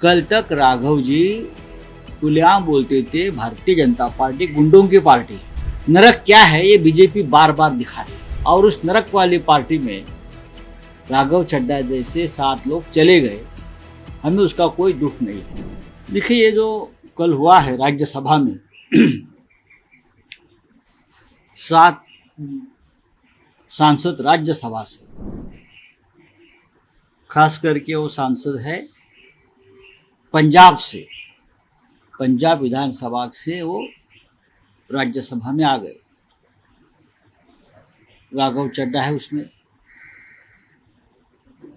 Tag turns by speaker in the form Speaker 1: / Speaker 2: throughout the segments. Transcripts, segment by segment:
Speaker 1: कल तक राघव जी खुलेआम बोलते थे भारतीय जनता पार्टी गुंडों की पार्टी है। नरक क्या है ये बीजेपी बार बार दिखा रही है और उस नरक वाली पार्टी में राघव चड्ढा जैसे 7 लोग चले गए, हमें उसका कोई दुख नहीं है। देखिए, ये जो कल हुआ है राज्यसभा में 7 सांसद राज्यसभा से, खास करके वो सांसद है पंजाब से, पंजाब विधानसभा से वो राज्यसभा में आ गए। राघव चड्ढा है उसमें,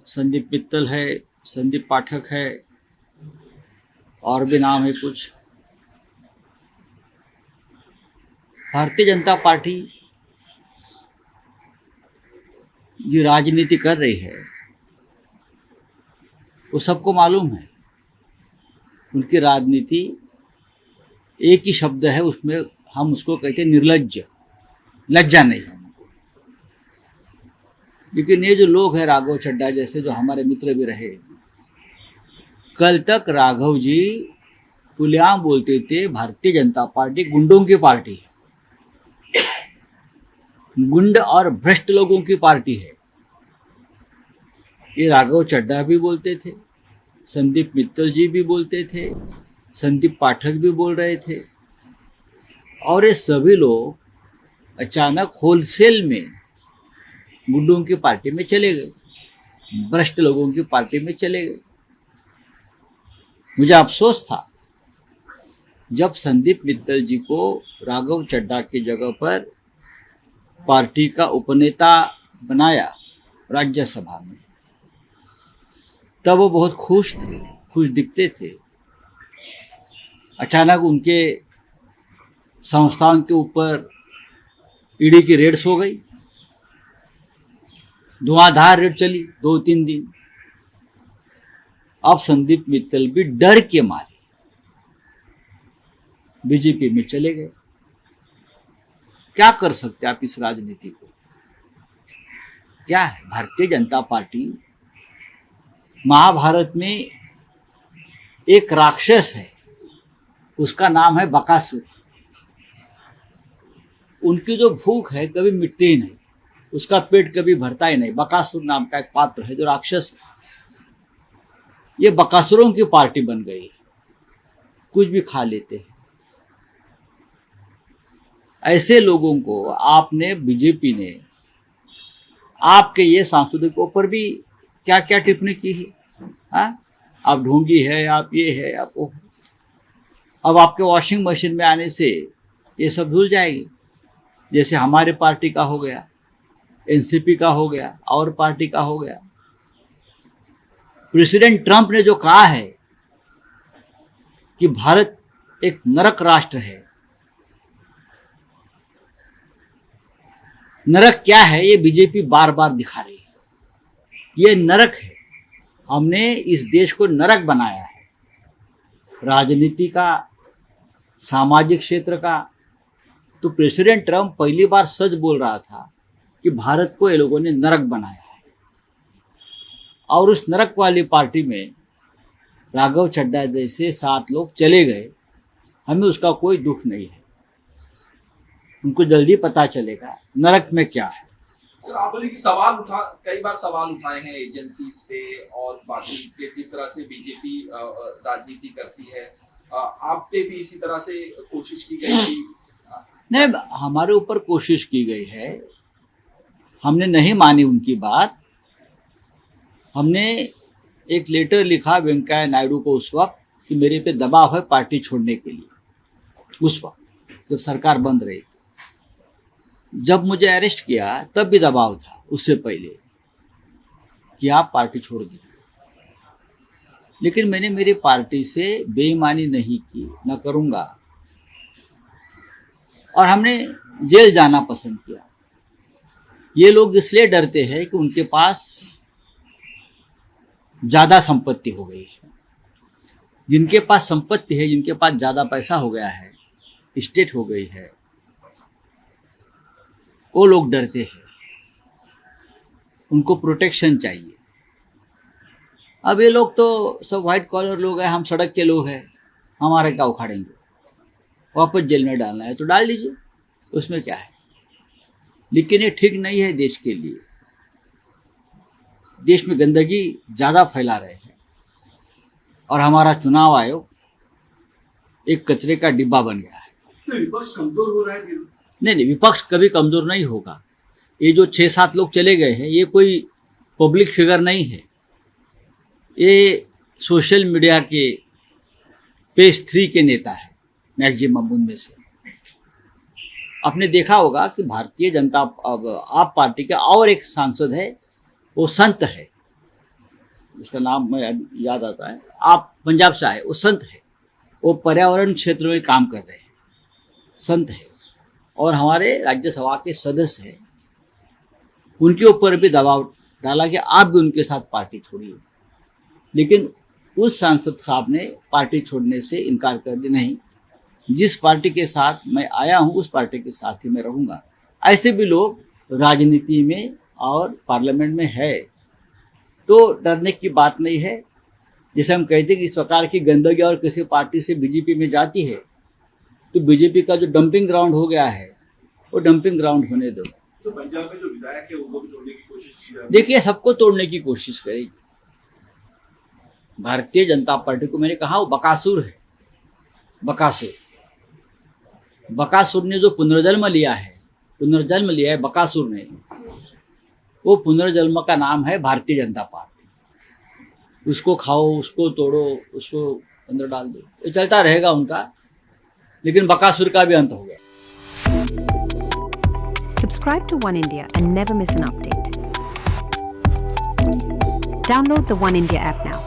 Speaker 1: संदीप मित्तल है, संदीप पाठक है, और भी नाम है कुछ। भारतीय जनता पार्टी जो राजनीति कर रही है वो सबको मालूम है। उनकी राजनीति एक ही शब्द है, उसमें हम उसको कहते हैं निर्लज्ज, लज्जा नहीं है उनको। लेकिन ये जो लोग हैं राघव चड्ढा जैसे, जो हमारे मित्र भी रहे, कल तक राघव जी खुलेआम बोलते थे भारतीय जनता पार्टी गुंडों की पार्टी है, गुंड और भ्रष्ट लोगों की पार्टी है। ये राघव चड्ढा भी बोलते थे, संदीप मित्तल जी भी बोलते थे, संदीप पाठक भी बोल रहे थे, और ये सभी लोग अचानक होलसेल में गुंडों की पार्टी में चले गए, भ्रष्ट लोगों की पार्टी में चले गए। मुझे अफसोस था जब संदीप मित्तल जी को राघव चड्ढा की जगह पर पार्टी का उपनेता बनाया राज्यसभा में, तब वो बहुत खुश थे, खुश दिखते थे। अचानक उनके संस्थान के ऊपर ईडी की रेड्स हो गई, धुआंधार रेड चली 2-3 दिन। अब संदीप मित्तल भी डर के मारे बीजेपी में चले गए। क्या कर सकते आप इस राजनीति को? क्या है भारतीय जनता पार्टी? महाभारत में एक राक्षस है, उसका नाम है बकासुर। उनकी जो भूख है कभी मिटती ही नहीं, उसका पेट कभी भरता ही नहीं। बकासुर नाम का एक पात्र है जो राक्षस है। ये बकासुरों की पार्टी बन गई, कुछ भी खा लेते हैं। ऐसे लोगों को आपने, बीजेपी ने आपके ये सांसदों के ऊपर भी क्या क्या टिप्पणी की है। हाँ, आप ढोंगी है, आप ये है, आप वो। अब आपके वॉशिंग मशीन में आने से ये सब धुल जाएगी, जैसे हमारे पार्टी का हो गया, एनसीपी का हो गया, और पार्टी का हो गया। प्रेसिडेंट ट्रंप ने जो कहा है कि भारत एक नरक राष्ट्र है, नरक क्या है ये बीजेपी बार बार दिखा रही है। ये नरक है, हमने इस देश को नरक बनाया है, राजनीति का, सामाजिक क्षेत्र का। तो प्रेसिडेंट ट्रंप पहली बार सच बोल रहा था कि भारत को ये लोगों ने नरक बनाया है, और उस नरक वाली पार्टी में राघव चड्ढा जैसे 7 लोग चले गए, हमें उसका कोई दुख नहीं है। उनको जल्दी पता चलेगा नरक में क्या है।
Speaker 2: सर, आप बोले कि कई बार सवाल उठाए हैं एजेंसीज पे और बाकी के, जिस तरह से बीजेपी राजनीति करती है, आप पे भी इसी तरह से कोशिश की गई थी?
Speaker 1: नहीं, हमारे ऊपर कोशिश की गई है, हमने नहीं मानी उनकी बात। हमने एक लेटर लिखा वेंकैया नायडू को उस वक्त कि मेरे पे दबाव है पार्टी छोड़ने के लिए, उस वक्त जब सरकार बंद रही थी। जब मुझे अरेस्ट किया तब भी दबाव था, उससे पहले, कि आप पार्टी छोड़ दीजिए। लेकिन मैंने मेरी पार्टी से बेईमानी नहीं की, न करूँगा, और हमने जेल जाना पसंद किया। ये लोग इसलिए डरते हैं कि उनके पास ज़्यादा संपत्ति हो गई है। जिनके पास संपत्ति है, जिनके पास ज़्यादा पैसा हो गया है, स्टेट हो गई है, वो लोग डरते हैं, उनको प्रोटेक्शन चाहिए। अब ये लोग तो सब व्हाइट कॉलर लोग हैं, हम सड़क के लोग हैं, हमारे क्या उखाड़ेंगे, वापस जेल में डालना है तो डाल दीजिए, उसमें क्या है। लेकिन ये ठीक नहीं है देश के लिए। देश में गंदगी ज़्यादा फैला रहे हैं और हमारा चुनाव आयोग एक कचरे का डिब्बा बन गया है।
Speaker 3: तो विपक्ष कमजोर हो रहा है कि
Speaker 1: नहीं, विपक्ष कभी कमज़ोर नहीं होगा। ये जो 6-7 लोग चले गए हैं, ये कोई पब्लिक फिगर नहीं है, ये सोशल मीडिया के पेज 3 के नेता है मैक्सिमम उनमें से। आपने देखा होगा कि भारतीय जनता आप पार्टी का और एक सांसद है, वो संत है, उसका नाम मैं याद आता है, आप पंजाब से आए, वो संत है, वो पर्यावरण क्षेत्र में काम कर रहे हैं, संत है, और हमारे राज्यसभा के सदस्य हैं। उनके ऊपर भी दबाव डाला कि आप भी उनके साथ पार्टी छोड़िए, लेकिन उस सांसद साहब ने पार्टी छोड़ने से इनकार कर दिया, नहीं, जिस पार्टी के साथ मैं आया हूँ उस पार्टी के साथ ही मैं रहूँगा। ऐसे भी लोग राजनीति में और पार्लियामेंट में है, तो डरने की बात नहीं है। जैसे हम कहते हैं कि इस प्रकार की गंदगी और किसी पार्टी से बीजेपी में जाती है तो बीजेपी का जो डंपिंग ग्राउंड हो गया है वो डंपिंग ग्राउंड होने दो।
Speaker 3: तो पंजाब में जो विधायक है उनको भी तोड़ने की कोशिश की जा रही है।
Speaker 1: देखिए, सबको तोड़ने की कोशिश करेगी भारतीय जनता पार्टी को। मैंने कहा वो बकासुर है, बकासुर ने जो पुनर्जन्म लिया है बकासुर ने, वो पुनर्जन्म का नाम है भारतीय जनता पार्टी। उसको खाओ, उसको तोड़ो, उसको अंदर डाल दो, ये चलता रहेगा उनका, लेकिन बकासुर का भी अंत हो गया।
Speaker 4: Subscribe to One India and never miss an update. Download the One India app now.